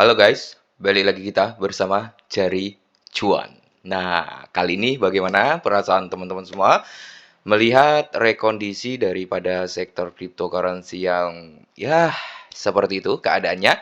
Halo guys, balik lagi kita bersama Jari Cuan. Nah, kali ini bagaimana perasaan teman-teman semua melihat rekondisi daripada sektor cryptocurrency yang ya seperti itu keadaannya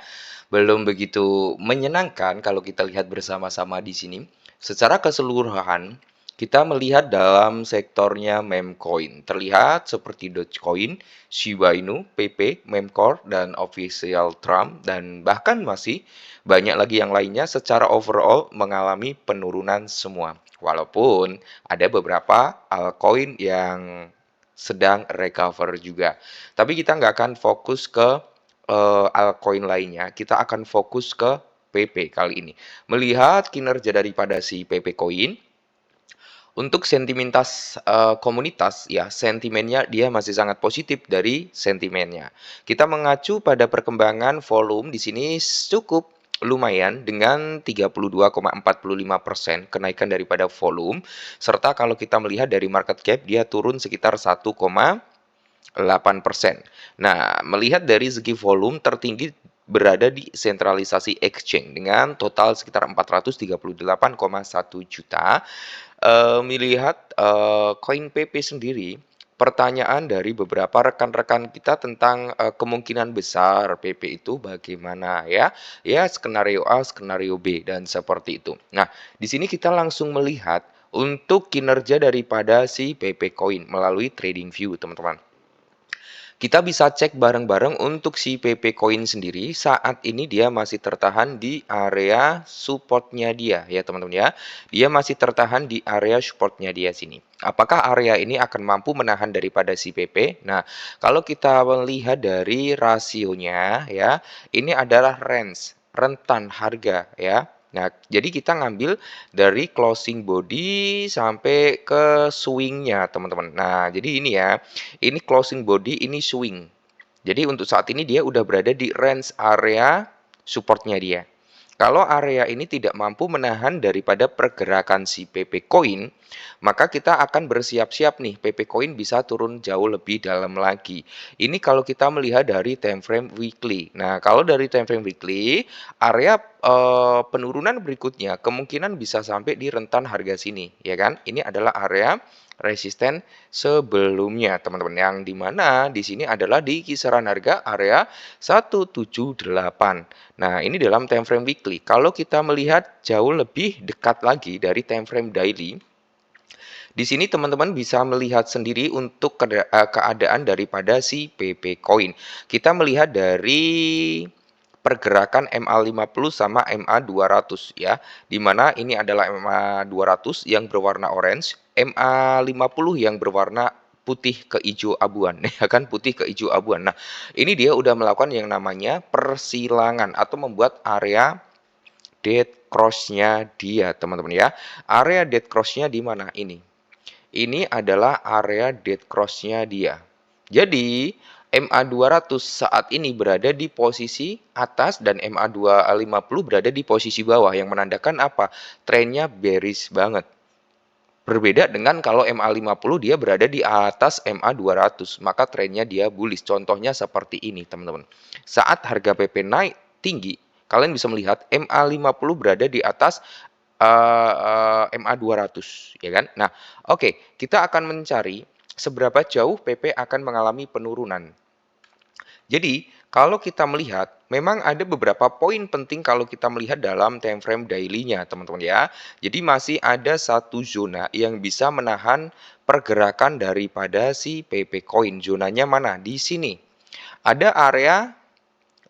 belum begitu menyenangkan kalau kita lihat bersama-sama di sini. Secara keseluruhan kita melihat dalam sektornya meme coin. Terlihat seperti Dogecoin, Shiba Inu, PP, Memcore, dan Official Trump, dan bahkan masih banyak lagi yang lainnya secara overall mengalami penurunan semua. Walaupun ada beberapa altcoin yang sedang recover juga. Tapi kita nggak akan fokus ke altcoin lainnya, kita akan fokus ke PP kali ini. Melihat kinerja daripada si PP Coin, untuk sentimentas komunitas ya, sentimennya dia masih sangat positif dari sentimennya. Kita mengacu pada perkembangan volume di sini cukup lumayan dengan 32,45% kenaikan daripada volume, serta kalau kita melihat dari market cap dia turun sekitar 1,8%. Nah, melihat dari segi volume tertinggi berada di sentralisasi exchange dengan total sekitar 438,1 juta. Melihat, koin PP sendiri, pertanyaan dari beberapa rekan-rekan kita tentang, kemungkinan besar PP itu bagaimana ya? Ya skenario A, skenario B, dan seperti itu. Nah, di sini kita langsung melihat untuk kinerja daripada si PP Coin melalui TradingView, teman-teman. Kita bisa cek bareng-bareng untuk si PP Coin sendiri, saat ini dia masih tertahan di area supportnya dia ya teman-teman ya. Dia masih tertahan di area supportnya dia sini. Apakah area ini akan mampu menahan daripada si PP? Nah, kalau kita melihat dari rasionya ya, ini adalah range, rentan harga ya. Nah, jadi kita ngambil dari closing body sampai ke swing-nya teman-teman. Nah, jadi ini ya. Ini closing body, ini swing. Jadi untuk saat ini dia udah berada di range area supportnya dia. Kalau area ini tidak mampu menahan daripada pergerakan si PP Coin, maka kita akan bersiap-siap nih PP Coin bisa turun jauh lebih dalam lagi. Ini kalau kita melihat dari time frame weekly. Nah, kalau dari time frame weekly, area penurunan berikutnya kemungkinan bisa sampai di rentan harga sini, ya kan? Ini adalah area resisten sebelumnya, teman-teman. Yang dimana di sini adalah di kisaran harga area 178. Nah, ini dalam time frame weekly. Kalau kita melihat jauh lebih dekat lagi dari time frame daily, di sini teman-teman bisa melihat sendiri untuk keadaan daripada si PP Coin. Kita melihat dari pergerakan MA50 sama MA200 ya. Di mana ini adalah MA200 yang berwarna orange, MA50 yang berwarna putih ke hijau abuan ya kan, putih ke hijau abuan. Nah, ini dia udah melakukan yang namanya persilangan atau membuat area dead cross-nya dia, teman-teman ya. Area dead cross-nya di mana ini? Ini adalah area dead cross-nya dia. Jadi, MA200 saat ini berada di posisi atas dan MA250 berada di posisi bawah yang menandakan apa? Trennya bearish banget. Berbeda dengan kalau MA50 dia berada di atas MA200, maka trennya dia bullish. Contohnya seperti ini, teman-teman. Saat harga PP naik tinggi, kalian bisa melihat MA50 berada di atas MA200, ya kan? Nah, oke, kita akan mencari seberapa jauh PP akan mengalami penurunan. Jadi, kalau kita melihat, memang ada beberapa poin penting kalau kita melihat dalam time frame daily-nya, teman-teman ya. Jadi masih ada satu zona yang bisa menahan pergerakan daripada si PP Coin. Zonanya mana? Di sini. Ada area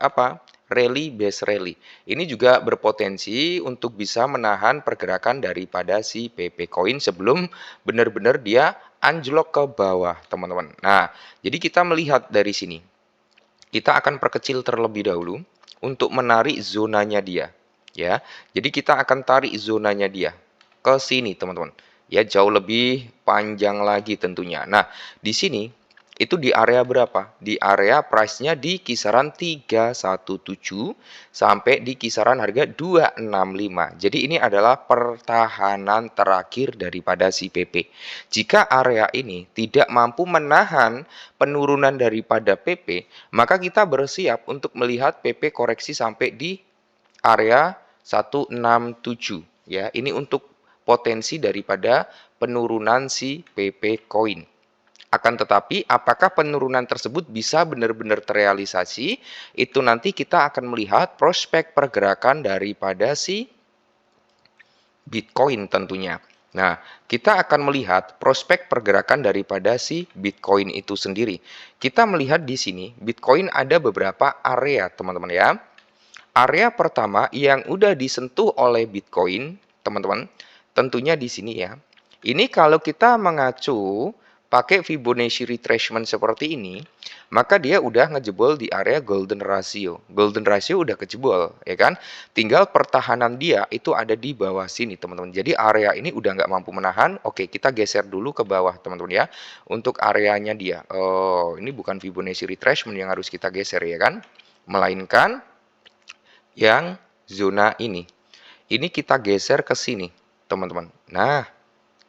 apa? Rally base rally. Ini juga berpotensi untuk bisa menahan pergerakan daripada si PP Coin sebelum benar-benar dia anjlok ke bawah, teman-teman. Nah, jadi kita melihat dari sini. Kita akan perkecil terlebih dahulu untuk menarik zonanya dia, ya. Jadi kita akan tarik zonanya dia ke sini, teman-teman. Ya, jauh lebih panjang lagi tentunya. Nah, di sini itu di area berapa? Di area price-nya di kisaran 317 sampai di kisaran harga 265. Jadi ini adalah pertahanan terakhir daripada si PP. Jika area ini tidak mampu menahan penurunan daripada PP, maka kita bersiap untuk melihat PP koreksi sampai di area 167 ya. Ini untuk potensi daripada penurunan si PP Coin. Akan tetapi apakah penurunan tersebut bisa benar-benar terrealisasi? Itu nanti kita akan melihat prospek pergerakan daripada si Bitcoin tentunya. Nah, kita akan melihat prospek pergerakan daripada si Bitcoin itu sendiri. Kita melihat di sini, Bitcoin ada beberapa area, teman-teman ya. Area pertama yang udah disentuh oleh Bitcoin, teman-teman, tentunya di sini ya. Ini kalau kita mengacu pakai Fibonacci retracement seperti ini, maka dia udah ngejebol di area golden ratio. Golden ratio udah kejebol, ya kan? Tinggal pertahanan dia itu ada di bawah sini, teman-teman. Jadi area ini udah nggak mampu menahan. Oke, kita geser dulu ke bawah, teman-teman ya. Untuk areanya dia. Oh, ini bukan Fibonacci retracement yang harus kita geser, ya kan? Melainkan yang zona ini. Ini kita geser ke sini, teman-teman. Nah,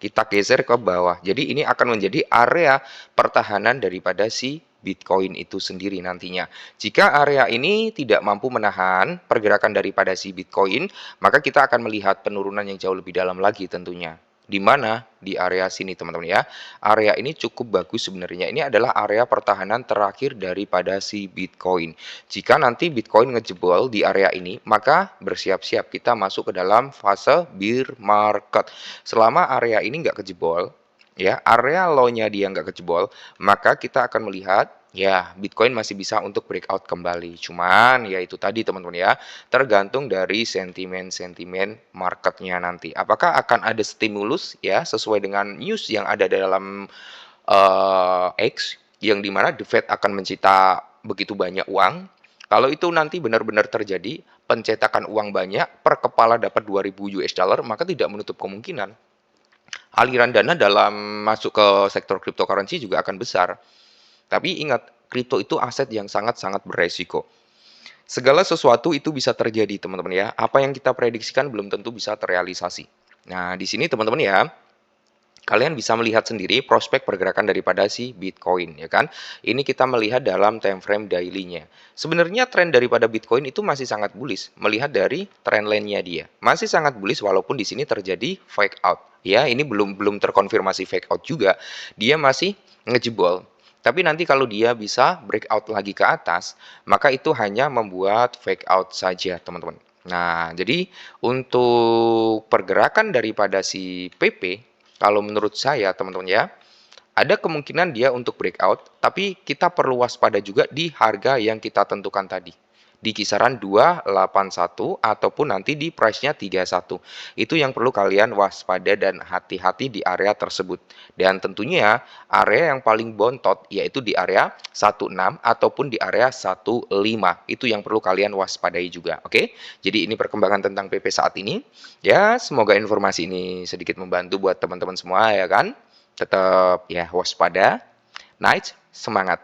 kita geser ke bawah. Jadi ini akan menjadi area pertahanan daripada si Bitcoin itu sendiri nantinya. Jika area ini tidak mampu menahan pergerakan daripada si Bitcoin, maka kita akan melihat penurunan yang jauh lebih dalam lagi tentunya. Di mana? Di area sini teman-teman ya. Area ini cukup bagus sebenarnya. Ini adalah area pertahanan terakhir daripada si Bitcoin. Jika nanti Bitcoin ngejebol di area ini, maka bersiap-siap kita masuk ke dalam fase bear market. Selama area ini nggak kejebol, ya area low-nya dia nggak kejebol, maka kita akan melihat ya Bitcoin masih bisa untuk breakout kembali. Cuman ya itu tadi teman-teman ya, tergantung dari sentimen-sentimen marketnya nanti. Apakah akan ada stimulus ya sesuai dengan news yang ada dalam X yang dimana The Fed akan mencita begitu banyak uang. Kalau itu nanti benar-benar terjadi, pencetakan uang banyak per kepala dapat 2.000 US dollar, maka tidak menutup kemungkinan aliran dana dalam masuk ke sektor cryptocurrency juga akan besar. Tapi ingat, kripto itu aset yang sangat-sangat beresiko. Segala sesuatu itu bisa terjadi, teman-teman ya. Apa yang kita prediksikan belum tentu bisa terrealisasi. Nah, di sini teman-teman ya, kalian bisa melihat sendiri prospek pergerakan daripada si Bitcoin, ya kan? Ini kita melihat dalam time frame daily-nya. Sebenarnya tren daripada Bitcoin itu masih sangat bullish, melihat dari trend line-nya dia. Masih sangat bullish walaupun di sini terjadi fake out. Ya, ini belum terkonfirmasi fake out juga. Dia masih ngejebol. Tapi nanti kalau dia bisa breakout lagi ke atas, maka itu hanya membuat fake out saja, teman-teman. Nah, jadi untuk pergerakan daripada si PP, kalau menurut saya teman-teman ya, ada kemungkinan dia untuk breakout, tapi kita perlu waspada juga di harga yang kita tentukan tadi. Di kisaran 281 ataupun nanti di price-nya 31. Itu yang perlu kalian waspada dan hati-hati di area tersebut. Dan tentunya area yang paling bontot yaitu di area 16 ataupun di area 15. Itu yang perlu kalian waspadai juga, oke? Jadi ini perkembangan tentang PP saat ini. Ya, semoga informasi ini sedikit membantu buat teman-teman semua ya kan. Tetap ya waspada, nice, semangat.